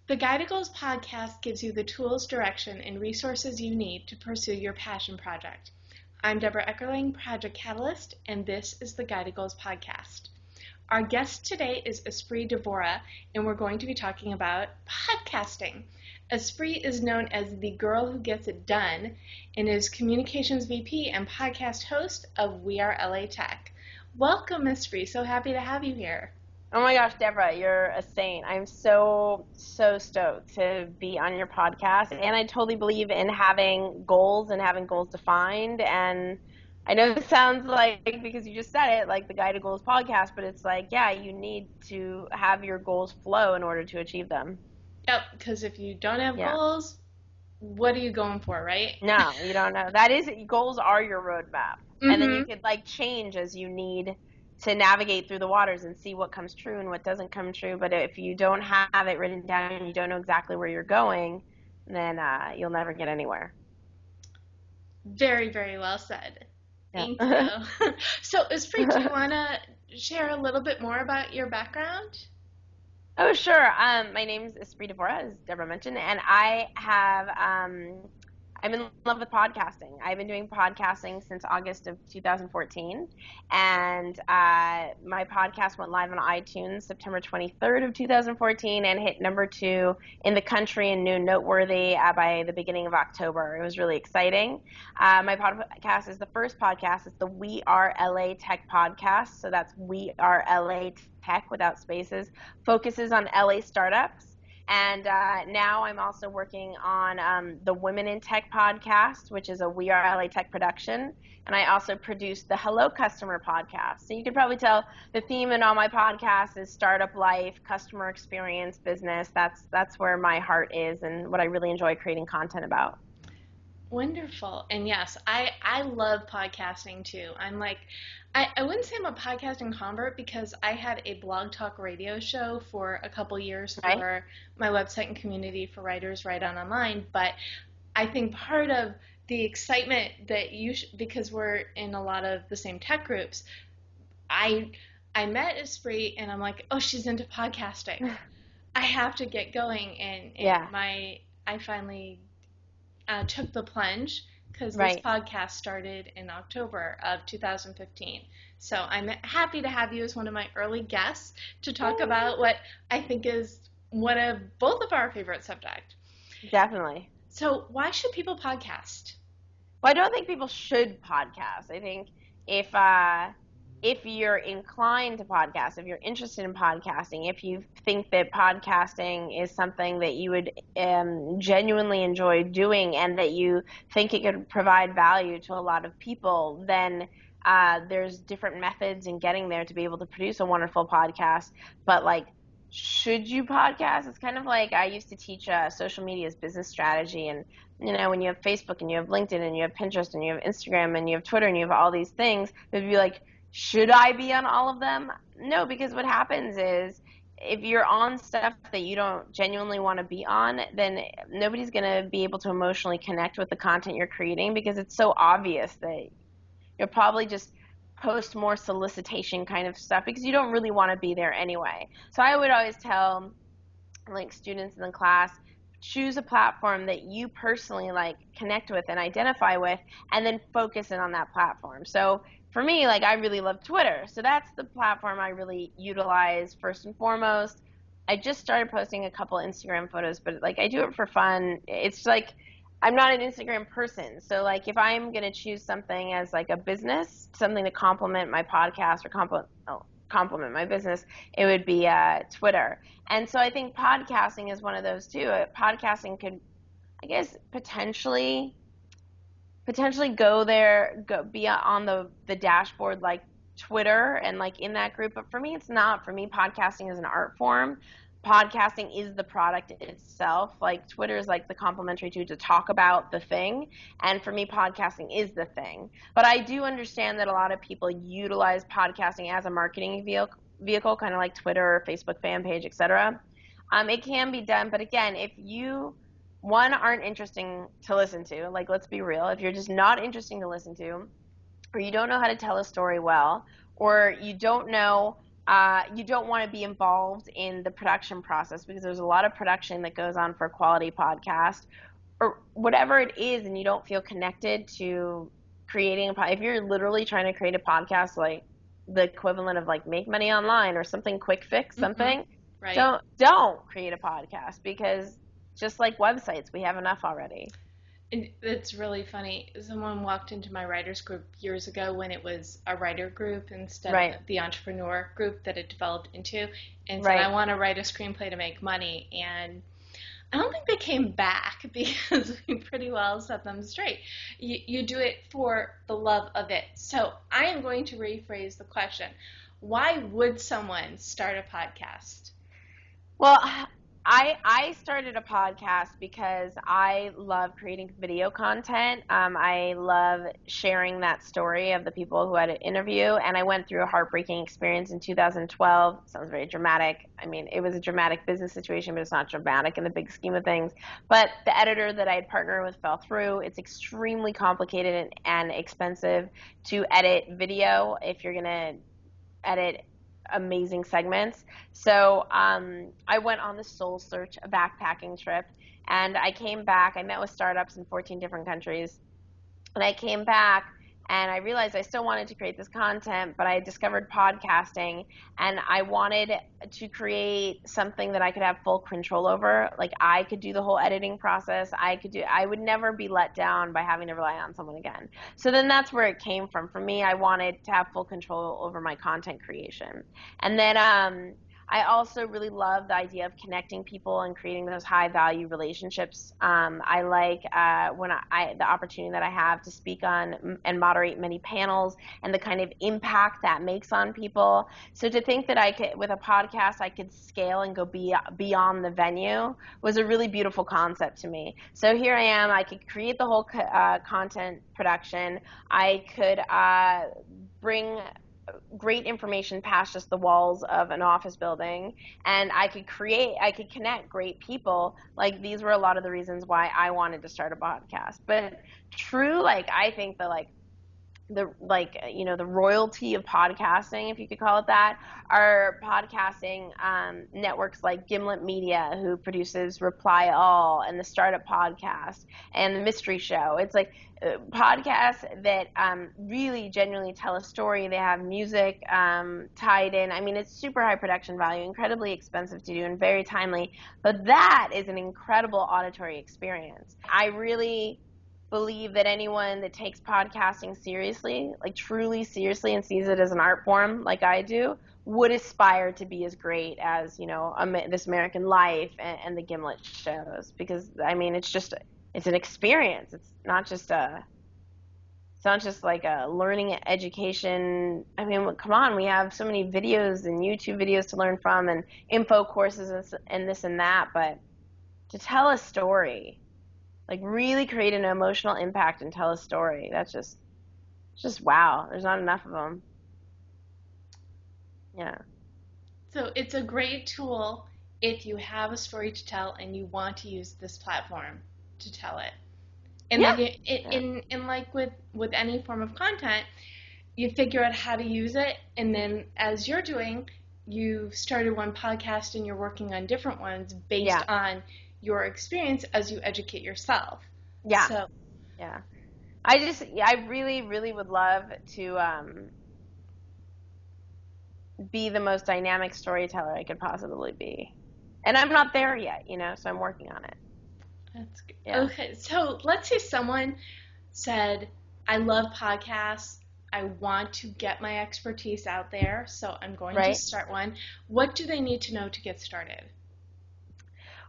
The Guide to Goals podcast gives you the tools, direction, and resources you need to pursue your passion project. I'm Deborah Eckerling, Project Catalyst, and this is the Guide to Goals podcast. Our guest today is Espree Devora, and we're going to be talking about podcasting. Espree is known as the girl who gets it done and is Communications VP and podcast host of WeAreLATech. Welcome, Espree. So happy to have you here. Oh my gosh, Deborah, you're a saint. I'm so stoked to be on your podcast. And I totally believe in having goals and having goals defined. And I know it sounds like, because you just said it, like the Guide to Goals podcast, but it's like, yeah, you need to have your goals flow in order to achieve them. Yep, because if you don't have goals, what are you going for, right? No, you don't know. Goals are your roadmap. Mm-hmm. And then you could change as you need to navigate through the waters and see what comes true and what doesn't come true. But if you don't have it written down and you don't know exactly where you're going, then you'll never get anywhere. Very, very well said. Thank you. So, Espree, do you want to share a little bit more about your background? Oh, sure. My name is Espree Devora, as Deborah mentioned, and I'm in love with podcasting. I've been doing podcasting since August of 2014, and my podcast went live on iTunes September 23rd of 2014 and hit number 2 in the country and new noteworthy by the beginning of October. It was really exciting. My podcast is the first podcast. It's the WeAreLATech podcast, so that's WeAreLATech without spaces, focuses on LA startups. And now I'm also working on the Women in Tech podcast, which is a WeAreLATech production. And I also produce the Hello Customer podcast. So you can probably tell the theme in all my podcasts is startup life, customer experience, business. That's where my heart is and what I really enjoy creating content about. Wonderful. And yes, I love podcasting too. I wouldn't say I'm a podcasting convert because I had a blog talk radio show for a couple years for my website and community for writers Write On Online. But I think part of the excitement that because we're in a lot of the same tech groups, I met Espree and I'm like, oh, she's into podcasting. I have to get going. And I finally took the plunge because this podcast started in October of 2015. So I'm happy to have you as one of my early guests to talk about what I think is one of both of our favorite subjects. Definitely. So why should people podcast? Well, I don't think people should podcast. I think if you're inclined to podcast, if you're interested in podcasting, if you think that podcasting is something that you would genuinely enjoy doing and that you think it could provide value to a lot of people, then there's different methods in getting there to be able to produce a wonderful podcast. But should you podcast? It's kind of like I used to teach social media as business strategy, and when you have Facebook and you have LinkedIn and you have Pinterest and you have Instagram and you have Twitter and you have all these things, it would be like, should I be on all of them? No, because what happens is if you're on stuff that you don't genuinely want to be on, then nobody's going to be able to emotionally connect with the content you're creating because it's so obvious that you'll probably just post more solicitation kind of stuff because you don't really want to be there anyway. So I would always tell students in the class, choose a platform that you personally connect with and identify with, and then focus in on that platform. So for me, I really love Twitter. So that's the platform I really utilize first and foremost. I just started posting a couple Instagram photos, but I do it for fun. It's I'm not an Instagram person. So if I'm going to choose something as a business, something to complement my podcast or complement my business, it would be Twitter. And so I think podcasting is one of those too. Podcasting could, I guess, potentially go be on the dashboard like Twitter and in that group. But for me, it's not. For me, podcasting is an art form. Podcasting is the product itself. Twitter is the complementary tool to talk about the thing. And for me, podcasting is the thing. But I do understand that a lot of people utilize podcasting as a marketing vehicle, kind of like Twitter or Facebook fan page, etc. It can be done. But again, if you aren't interesting to listen to, let's be real, if you're just not interesting to listen to, or you don't know how to tell a story well, or you don't know you don't want to be involved in the production process, because there's a lot of production that goes on for a quality podcast or whatever it is, and you don't feel connected to creating a if you're literally trying to create a podcast, like the equivalent of like make money online or something, quick fix Mm-hmm. something, Right. don't create a podcast, because just like websites, we have enough already. It's really funny. Someone walked into my writers group years ago when it was a writer group instead Right. of the entrepreneur group that it developed into, and said, I Right. want to write a screenplay to make money. And I don't think they came back because we pretty well set them straight. You do it for the love of it. So I am going to rephrase the question. Why would someone start a podcast? Well, I started a podcast because I love creating video content. I love sharing that story of the people who had an interview, and I went through a heartbreaking experience in 2012. Sounds very dramatic. I mean, it was a dramatic business situation, but it's not dramatic in the big scheme of things. But the editor that I had partnered with fell through. It's extremely complicated and expensive to edit video if you're going to edit amazing segments. So I went on the soul search, a backpacking trip, and I came back. I met with startups in 14 different countries, and I came back and I realized I still wanted to create this content, but I discovered podcasting, and I wanted to create something that I could have full control over. Like, I could do the whole editing process. I would never be let down by having to rely on someone again. So then that's where it came from. For me, I wanted to have full control over my content creation. And then I also really love the idea of connecting people and creating those high value relationships. I like when the opportunity that I have to speak on and moderate many panels, and the kind of impact that makes on people. So to think that I could, with a podcast, I could scale and go beyond the venue was a really beautiful concept to me. So here I am. I could create the whole content production. I could bring great information past just the walls of an office building, and I could connect great people. Like, these were a lot of the reasons why I wanted to start a podcast. But true, like, I think that the royalty of podcasting, if you could call it that, are podcasting networks like Gimlet Media, who produces Reply All and the Startup Podcast and the Mystery Show. It's like podcasts that really genuinely tell a story. They have music tied in. I mean, it's super high production value, incredibly expensive to do, and very timely. But that is an incredible auditory experience. I really believe that anyone that takes podcasting seriously, like truly seriously, and sees it as an art form like I do, would aspire to be as great as, This American Life and the Gimlet shows. Because, I mean, it's an experience. It's not just like a learning education. I mean, come on, we have so many videos and YouTube videos to learn from, and info courses and this and that, but to tell a story, like really create an emotional impact and tell a story, that's just wow. There's not enough of them. Yeah. So it's a great tool if you have a story to tell and you want to use this platform to tell it. And Yeah. then in like with any form of content, you figure out how to use it, and then as you're doing, you've started one podcast and you're working on different ones based on your experience as you educate yourself. Yeah. So yeah. I really, really would love to be the most dynamic storyteller I could possibly be. And I'm not there yet, so I'm working on it. that's good. Yeah. Okay, so let's say someone said, I love podcasts. I want to get my expertise out there, so I'm going to start one. What do they need to know to get started?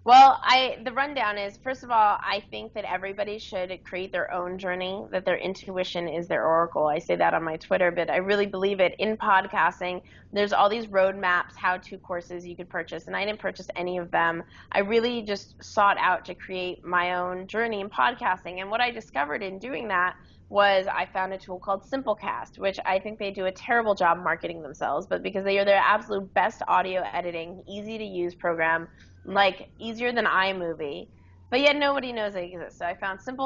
Well, the rundown is, first of all, I think that everybody should create their own journey, that their intuition is their oracle. I say that on my Twitter, but I really believe it. In podcasting, there's all these roadmaps, how-to courses you could purchase, and I didn't purchase any of them. I really just sought out to create my own journey in podcasting, and what I discovered in doing that was I found a tool called Simplecast, which I think they do a terrible job marketing themselves, but because they are their absolute best audio editing, easy to use program, like easier than iMovie. But yet nobody knows they exist. So I found Sound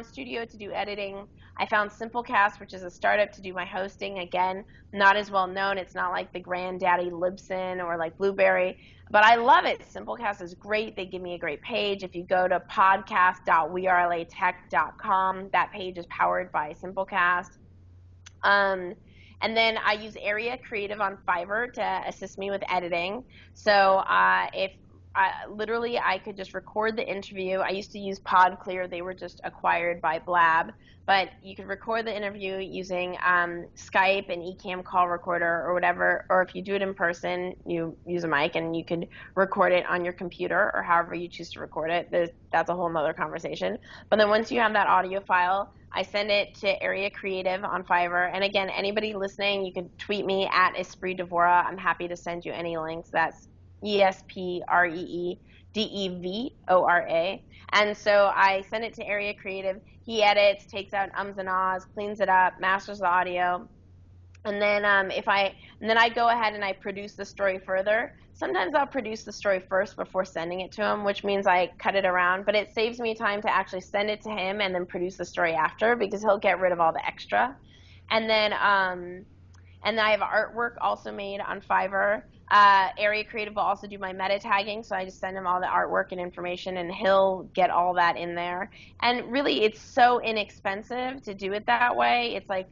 Studio to do editing. I found Simplecast, which is a startup to do my hosting. Again, not as well known. It's not like the granddaddy Libsyn or like Blueberry, but I love it. Simplecast is great. They give me a great page. If you go to podcast.wearelatech.com, that page is powered by Simplecast. And then I use Area Creative on Fiverr to assist me with editing. So if literally I could just record the interview. I used to use PodClear. They were just acquired by Blab. But you could record the interview using Skype and Ecamm call recorder or whatever. Or if you do it in person, you use a mic and you could record it on your computer or however you choose to record it. That's a whole nother conversation. But then once you have that audio file, I send it to Area Creative on Fiverr. And again, anybody listening, you can tweet me at Espree Devora. I'm happy to send you any links. That's ESPREEDEVORA. And so I send it to Area Creative. He edits, takes out ums and ahs, cleans it up, masters the audio. And then I go ahead and I produce the story further. Sometimes I'll produce the story first before sending it to him, which means I cut it around, but it saves me time to actually send it to him and then produce the story after because he'll get rid of all the extra. And then I have artwork also made on Fiverr. Area Creative will also do my meta tagging, so I just send him all the artwork and information, and he'll get all that in there. And really, it's so inexpensive to do it that way. It's like,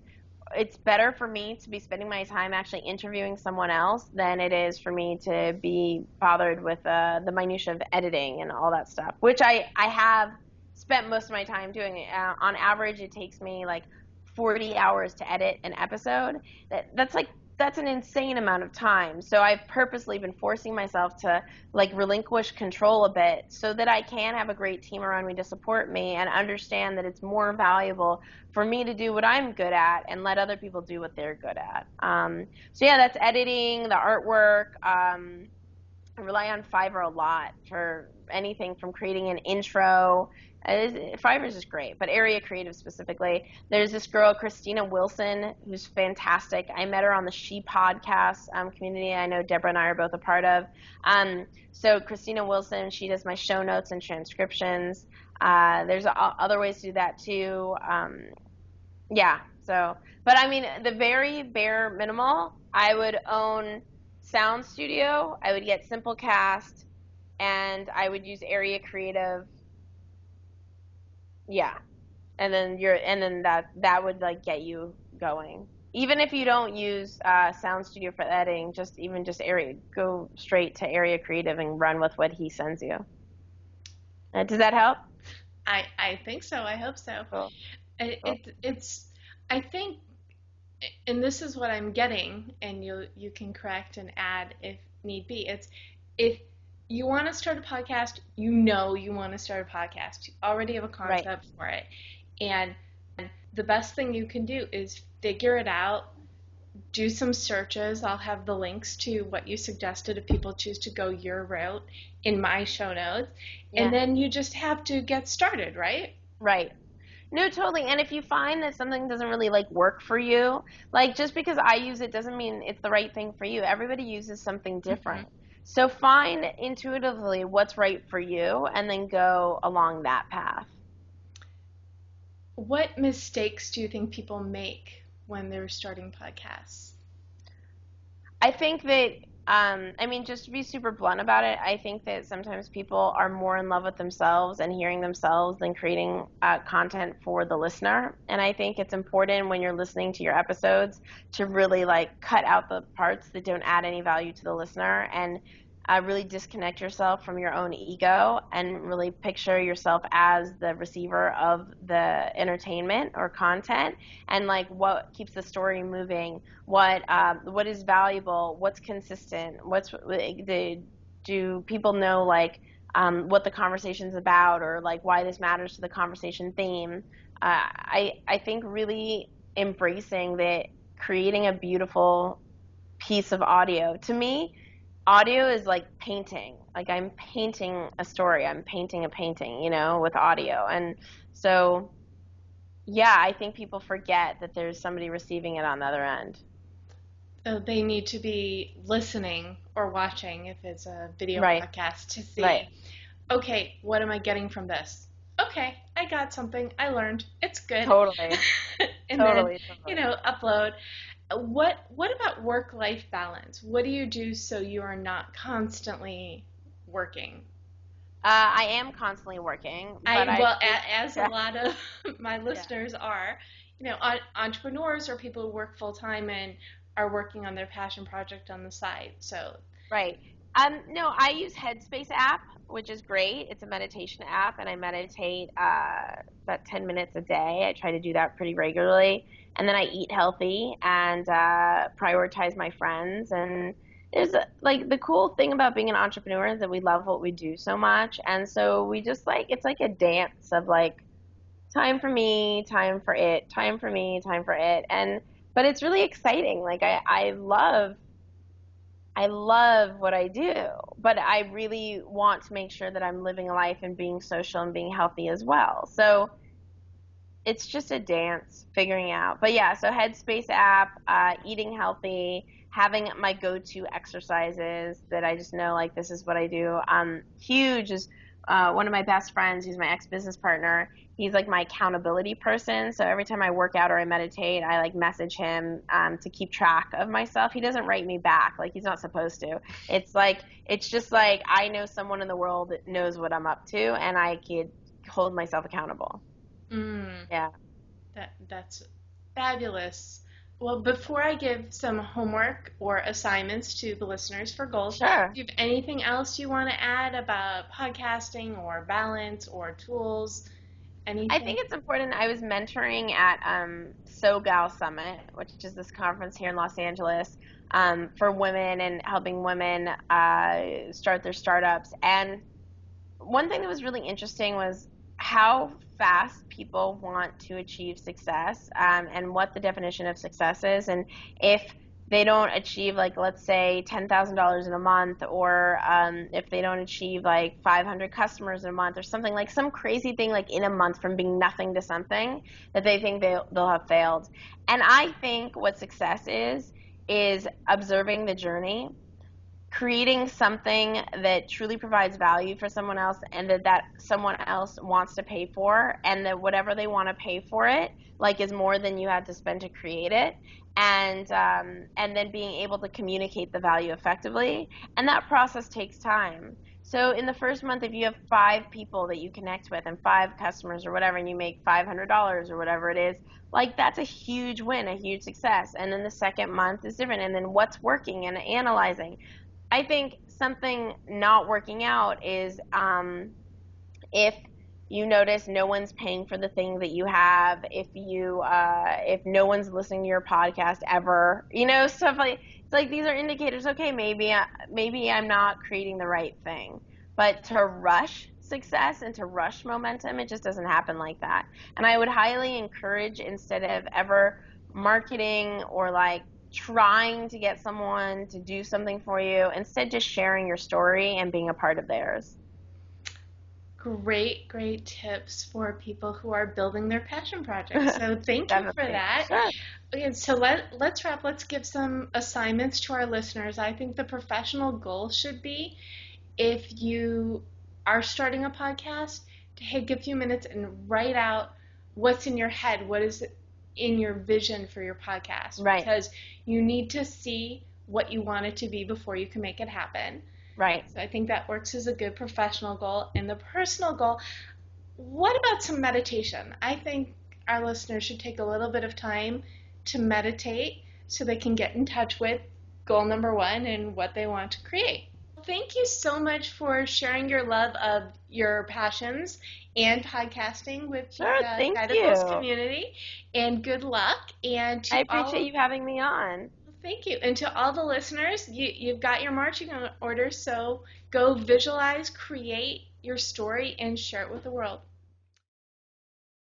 it's better for me to be spending my time actually interviewing someone else than it is for me to be bothered with the minutia of editing and all that stuff, which I have spent most of my time doing. On average, it takes me like 40 hours to edit an episode. That's an insane amount of time. So I've purposely been forcing myself to like relinquish control a bit so that I can have a great team around me to support me and understand that it's more valuable for me to do what I'm good at and let other people do what they're good at. So yeah, that's editing, the artwork. I rely on Fiverr a lot for anything from creating an intro. Fiverr is just great, but Area Creative specifically. There's this girl, Christina Wilson, who's fantastic. I met her on the She Podcast community I know Deborah and I are both a part of. So Christina Wilson, she does my show notes and transcriptions. There's other ways to do that too. Yeah, so, but I mean, the very bare minimal, I would own Sound Studio, I would get Simplecast, and I would use Area Creative. Yeah, and then that would like get you going. Even if you don't use Sound Studio for editing, just go straight to Area Creative and run with what he sends you. Does that help? I think so. I hope so. Cool. It's I think, and this is what I'm getting, and you can correct and add if need be. It's if you want to start a podcast, you know you want to start a podcast. You already have a concept for it. And the best thing you can do is figure it out, do some searches. I'll have the links to what you suggested if people choose to go your route in my show notes. Yeah. And then you just have to get started, right? Right. No, totally. And if you find that something doesn't really like work for you, like just because I use it doesn't mean it's the right thing for you. Everybody uses something different. Mm-hmm. So find intuitively what's right for you and then go along that path. What mistakes do you think people make when they're starting podcasts? I think that, just to be super blunt about it, I think that sometimes people are more in love with themselves and hearing themselves than creating content for the listener. And I think it's important when you're listening to your episodes to really like cut out the parts that don't add any value to the listener and really disconnect yourself from your own ego and really picture yourself as the receiver of the entertainment or content and like what keeps the story moving, what is valuable, what's consistent, do people know like what the conversation's about or like why this matters to the conversation theme. I think really embracing that creating a beautiful piece of audio. To me, audio is like painting. Like I'm painting a story. I'm painting a painting, with audio. And so, yeah, I think people forget that there's somebody receiving it on the other end. So they need to be listening or watching if it's a video podcast to see. Right. okay, what am I getting from this? Okay, I got something. I learned. It's good. Totally. And then, Totally. Totally. upload. What about work-life balance? What do you do so you are not constantly working? I am constantly working, but I Well, do, as a yeah, lot of my yeah, listeners are, entrepreneurs or people who work full time and are working on their passion project on the side. So, right. No, I use Headspace app, which is great. It's a meditation app, and I meditate about 10 minutes a day. I try to do that pretty regularly, and then I eat healthy and prioritize my friends. And there's like the cool thing about being an entrepreneur is that we love what we do so much, and so we just like it's like a dance of like time for me, time for it, time for me, time for it. And but it's really exciting. Like I love what I do, but I really want to make sure that I'm living a life and being social and being healthy as well. So it's just a dance figuring out. But yeah, so Headspace app, eating healthy, having my go-to exercises that I just know like this is what I do. Huge is one of my best friends, who's my ex-business partner. He's like my accountability person. So every time I work out or I meditate, I like message him to keep track of myself. He doesn't write me back, like he's not supposed to. It's just like I know someone in the world that knows what I'm up to, and I could hold myself accountable. mm, Yeah. that's fabulous. Well, before I give some homework or assignments to the listeners for goals, Sure. do you have anything else you want to add about podcasting or balance or tools? I Anything? think it's important. I was mentoring at SoGal Summit, which is this conference here in Los Angeles for women and helping women start their startups. And one thing that was really interesting was how fast people want to achieve success and what the definition of success is. And if they don't achieve, like, let's say $10,000 in a month, or if they don't achieve like 500 customers in a month, or something like some crazy thing like in a month from being nothing to something, that they think they'll have failed. And I think what success is observing the journey, creating something that truly provides value for someone else, and that someone else wants to pay for, and that whatever they want to pay for it like is more than you had to spend to create it, and then being able to communicate the value effectively. And that process takes time. So in the first month, if you have 5 people that you connect with and 5 customers or whatever, and you make $500 or whatever it is, like that's a huge win, a huge success. And then the second month is different, and then what's working and analyzing. I think something not working out is if you notice no one's paying for the thing that you have, if no one's listening to your podcast ever, stuff like it's like these are indicators. Okay, maybe I'm not creating the right thing. But to rush success and to rush momentum, it just doesn't happen like that. And I would highly encourage, instead of ever marketing or like trying to get someone to do something for you, instead just sharing your story and being a part of theirs. Great, great tips for people who are building their passion projects. So thank you for Definitely. that. Sure. Okay, so let's wrap. Let's give some assignments to our listeners. I think the professional goal should be, if you are starting a podcast, to take a few minutes and write out what's in your head, what is in your vision for your podcast, Right. because you need to see what you want it to be before you can make it happen. Right. So I think that works as a good professional goal. And the personal goal, what about some meditation? I think our listeners should take a little bit of time to meditate so they can get in touch with goal number one and what they want to create. Thank you so much for sharing your love of your passions and podcasting with Sure. the Thank Guided Goals you. community. And good luck. And I to appreciate all, you having me on. thank you. And to all the listeners, you've got your marching orders, so go visualize, create your story, and share it with the world.